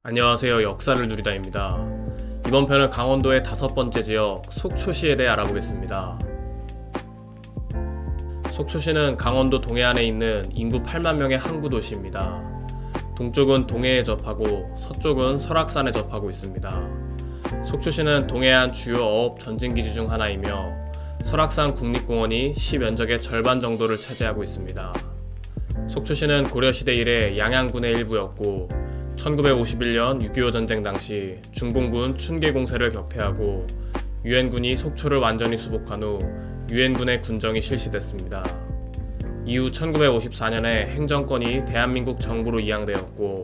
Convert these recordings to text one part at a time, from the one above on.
안녕하세요. 역사를 누리다입니다. 이번 편은 강원도의 5번째 지역 속초시에 대해 알아보겠습니다. 속초시는 강원도 동해안에 있는 인구 8만 명의 항구 도시입니다. 동쪽은 동해에 접하고 서쪽은 설악산에 접하고 있습니다. 속초시는 동해안 주요 어업 전진기지 중 하나이며 설악산 국립공원이 시 면적의 절반 정도를 차지하고 있습니다. 속초시는 고려시대 이래 양양군의 일부였고 1951년 6.25 전쟁 당시 중공군 춘계공세를 격퇴하고 유엔군이 속초를 완전히 수복한 후 유엔군의 군정이 실시됐습니다. 이후 1954년에 행정권이 대한민국 정부로 이양되었고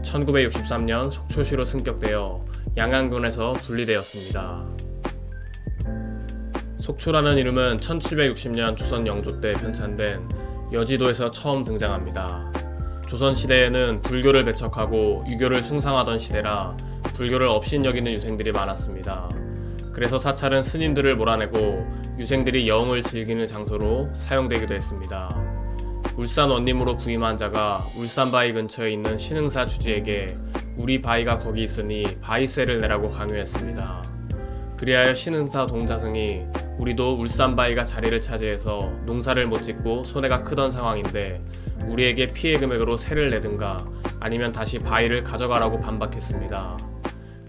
1963년 속초시로 승격되어 양양군에서 분리되었습니다. 속초라는 이름은 1760년 조선 영조 때 편찬된 여지도에서 처음 등장합니다. 조선시대에는 불교를 배척하고 유교를 숭상하던 시대라 불교를 업신여기는 유생들이 많았습니다. 그래서 사찰은 스님들을 몰아내고 유생들이 영을 즐기는 장소로 사용되기도 했습니다. 울산 원림으로 부임한 자가 울산바위 근처에 있는 신흥사 주지에게 우리 바위가 거기 있으니 바위세를 내라고 강요했습니다. 그리하여 신흥사 동자승이 우리도 울산바위가 자리를 차지해서 농사를 못 짓고 손해가 크던 상황인데 우리에게 피해 금액으로 세를 내든가 아니면 다시 바위를 가져가라고 반박했습니다.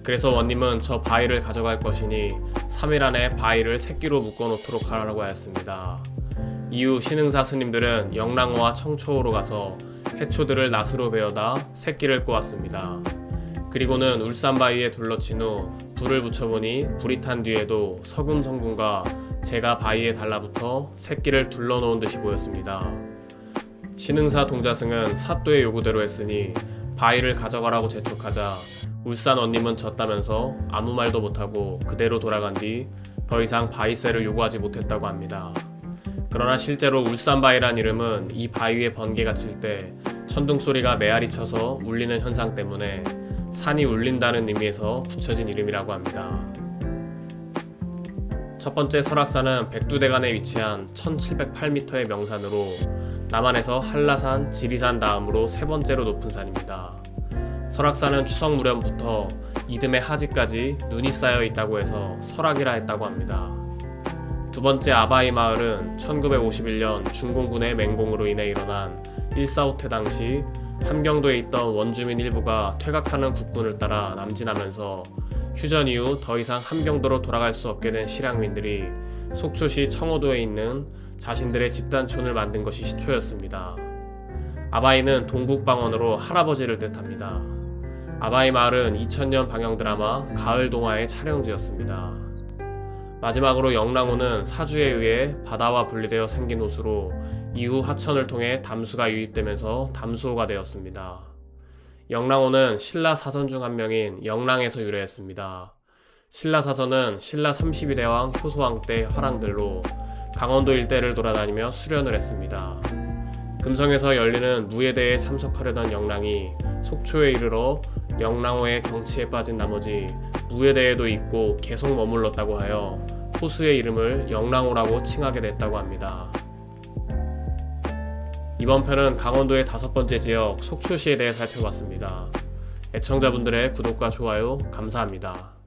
그래서 원님은 저 바위를 가져갈 것이니 3일 안에 바위를 새끼로 묶어놓도록 하라고 하였습니다. 이후 신흥사 스님들은 영랑호와 청초호로 가서 해초들을 낫으로 베어다 새끼를 꼬았습니다. 그리고는 울산바위에 둘러친 후 불을 붙여보니 불이 탄 뒤에도 서금 성분과 재가 바위에 달라붙어 새끼를 둘러놓은 듯이 보였습니다. 신흥사 동자승은 사또의 요구대로 했으니 바위를 가져가라고 재촉하자 울산 원님은 졌다면서 아무 말도 못하고 그대로 돌아간 뒤 더 이상 바위세를 요구하지 못했다고 합니다. 그러나 실제로 울산바위란 이름은 이 바위에 번개가 칠 때 천둥소리가 메아리 쳐서 울리는 현상 때문에 산이 울린다는 의미에서 붙여진 이름이라고 합니다. 첫 번째 설악산은 백두대간에 위치한 1708m의 명산으로 남한에서 한라산, 지리산 다음으로 세 번째로 높은 산입니다. 설악산은 추석 무렵부터 이듬해 하지까지 눈이 쌓여 있다고 해서 설악이라 했다고 합니다. 두 번째 아바이 마을은 1951년 중공군의 맹공으로 인해 일어난 1.4.5태 당시 함경도에 있던 원주민 일부가 퇴각하는 국군을 따라 남진하면서 휴전 이후 더 이상 함경도로 돌아갈 수 없게 된 실향민들이 속초시 청호도에 있는 자신들의 집단촌을 만든 것이 시초였습니다. 아바이는 동국방언으로 할아버지를 뜻합니다. 아바이 마을은 2000년 방영 드라마 가을 동화의 촬영지였습니다. 마지막으로 영랑호는 사주에 의해 바다와 분리되어 생긴 호수로 이후 하천을 통해 담수가 유입되면서 담수호가 되었습니다. 영랑호는 신라 사선 중 한 명인 영랑에서 유래했습니다. 신라 사선은 신라 32대왕 효소왕 때 화랑들로 강원도 일대를 돌아다니며 수련을 했습니다. 금성에서 열리는 무예대에 참석하려던 영랑이 속초에 이르러 영랑호의 경치에 빠진 나머지 무예대에도 있고 계속 머물렀다고 하여 호수의 이름을 영랑호라고 칭하게 됐다고 합니다. 이번 편은 강원도의 5번째 지역 속초시에 대해 살펴봤습니다. 애청자분들의 구독과 좋아요 감사합니다.